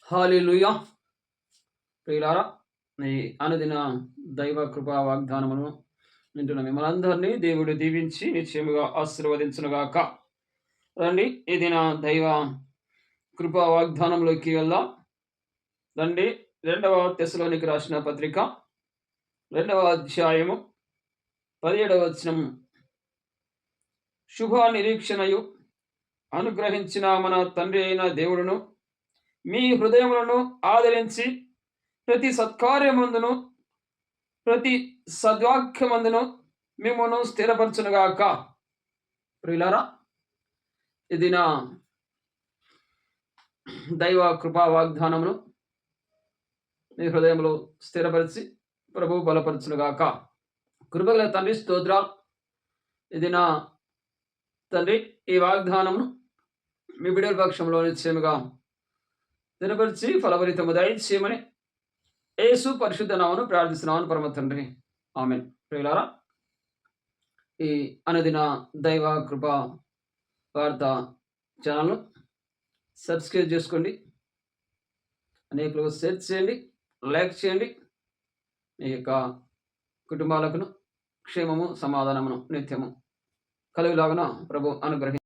హల్లెలూయా. ప్రియులారా, ఈ అనుదిన దైవ కృపా వాగ్దానమును వింటున్న మిమ్మల్ని అందరినీ దేవుడు దీవించి నిశ్చయముగా ఆశీర్వదించునుగాక. రండి, ఈ దిన దైవ కృపా వాగ్దానంలోకి వెళ్దాం. రండి, 2వ తెస్సలోనికి రాసిన పత్రిక 2వ అధ్యాయము 17వ వచనం. శుభ నిరీక్షణయు అనుగ్రహించిన మన తండ్రి అయిన దేవుడును మీ హృదయములను ఆదరించి ప్రతి సత్కార్యమందును ప్రతి సద్వాక్యమందును మిమ్మను స్థిరపరచునుగాక. ప్రియులారా, ఇది నా దైవ కృపా వాగ్దానమును మీ హృదయంలో స్థిరపరిచి ప్రభు బలపరచునుగాక. కృపగల తండ్రి స్తోత్రాలు. ఇది నా తండ్రి, ఈ వాగ్దానమును మీ బిడ్డల పక్షంలో నిశ్చయముగా స్థిరపరిచి ఫలభరితము దయచేయమని యేసు పరిశుద్ధ నామమున ప్రార్థిస్తున్నాను పరమ తండ్రి, ఆమేన్. ప్రియులారా, ఈ అనుదిన దైవ కృపా వార్తా ఛానల్ను సబ్స్క్రైబ్ చేసుకోండి, అనేకులకు షేర్ చేయండి, లైక్ చేయండి. మీ యొక్క కుటుంబాలకు క్షేమము సమాధానమును నిత్యము కలుగులాగున ప్రభు అనుగ్రహించు.